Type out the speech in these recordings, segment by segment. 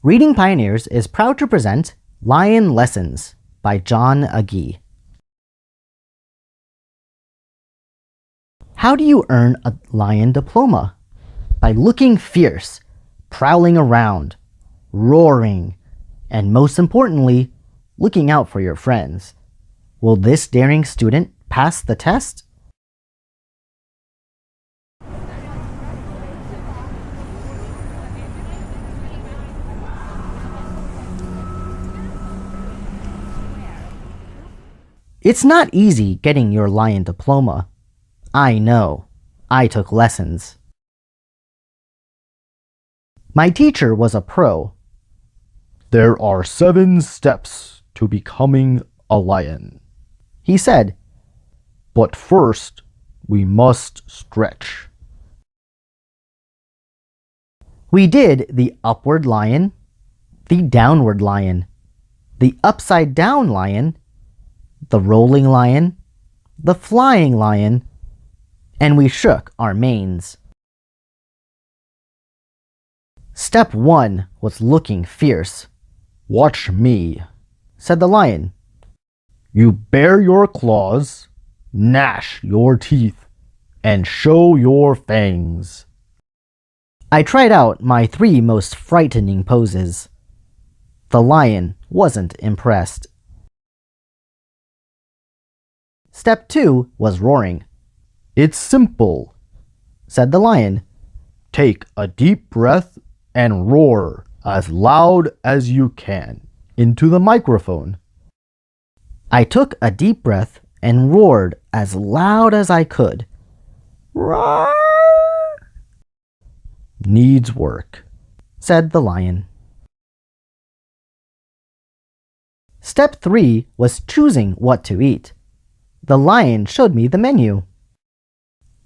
Reading Pioneers is proud to present Lion Lessons by Jon Agee. How do you earn a lion diploma? By looking fierce, prowling around, roaring, and most importantly, looking out for your friends. Will this daring student pass the test? It's not easy getting your lion diploma. I know. I took lessons. My teacher was a pro. There are 7 steps to becoming a lion, He said, but first we must stretch. we did the upward lion, the downward lion, the upside down lion, the rolling lion, the flying lion, and we shook our manes. Step 1 was looking fierce, Watch me. said the lion. You bare your claws, gnash your teeth, and show your fangs. I tried out my 3 most frightening poses. The lion wasn't impressed. Step 2 was roaring, It's simple. said the lion. Take a deep breath and roar as loud as you can into the microphone. I took a deep breath and roared as loud as I could. Roar! Needs work, said the lion. Step 3 was choosing what to eat. The lion showed me the menu.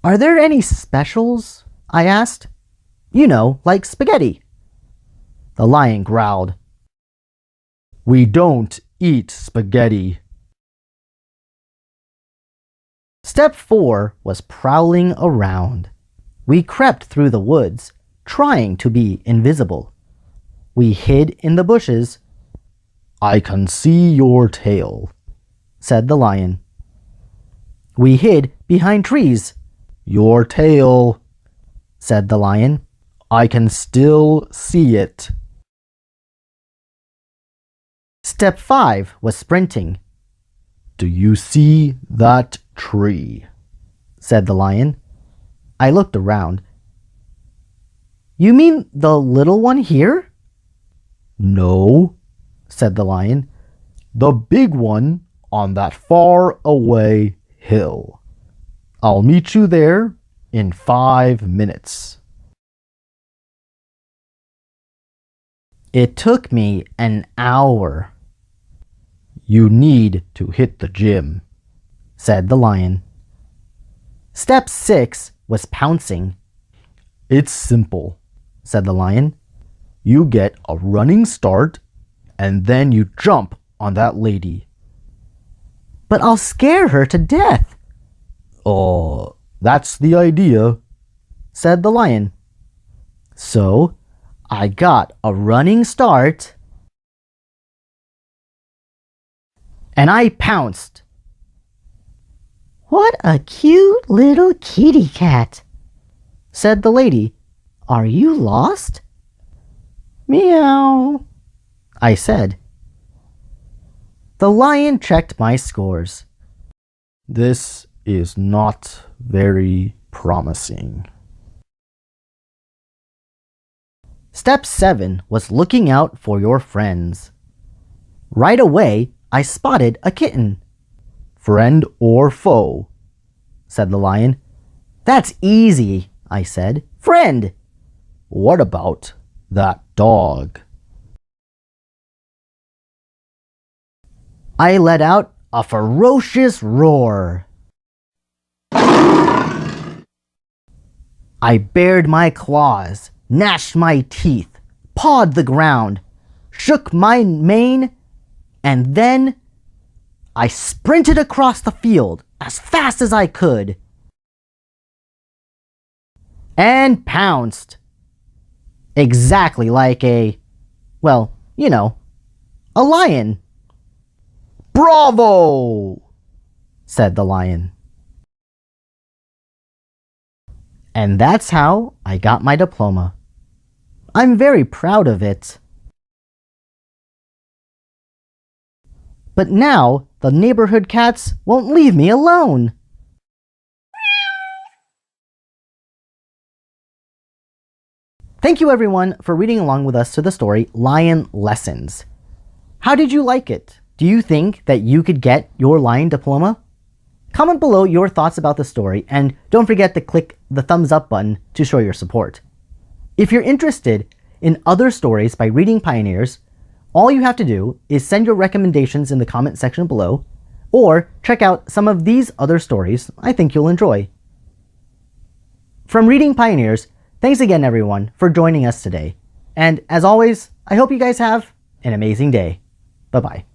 Are there any specials? I asked. You know, like spaghetti. The lion growled. We don't eat spaghetti. Step 4 was prowling around. We crept through the woods, trying to be invisible. We hid in the bushes, I can see your tail. said the lion. We hid behind trees, Your tail. said the lion. I can still see it. Step 5 was sprinting, Do you see that tree? said the lion. I looked around. You mean the little one here? No, said the lion. the big one on that far away hill. I'll meet you there in 5 minutes. It took me an hour, You need to hit the gym. said the lion. Step 6 was pouncing, It's simple. said the lion. You get a running start and then you jump on that lady. But I'll scare her to death, Oh, that's the idea. said the lion. So I got a running start and I pounced. What a cute little kitty cat, said the lady. Are you lost? Meow, I said. The lion checked my scores. This is not very promising. Step 7 was looking out for your friends. Right away, I spotted a kitten, Friend or foe? said the lion. That's easy, I said. Friend. What about that dog? I let out a ferocious roar. I bared my claws, gnashed my teeth, pawed the ground, shook my mane, and then I sprinted across the field as fast as I could and pounced. Exactly like a well, you know, a lion. Bravo! Said the lion. And that's how I got my diploma. I'm very proud of it. But now the neighborhood cats won't leave me alone. Thank you everyone for reading along with us to the story Lion Lessons. How did you like it? Do you think that you could get your lion diploma? Comment below your thoughts about the story and don't forget to click the thumbs up button to show your support. If you're interested in other stories by Reading Pioneers, all you have to do is send your recommendations in the comment section below, or check out some of these other stories I think you'll enjoy. From Reading Pioneers, thanks again everyone for joining us today. And as always, I hope you guys have an amazing day. Bye-bye.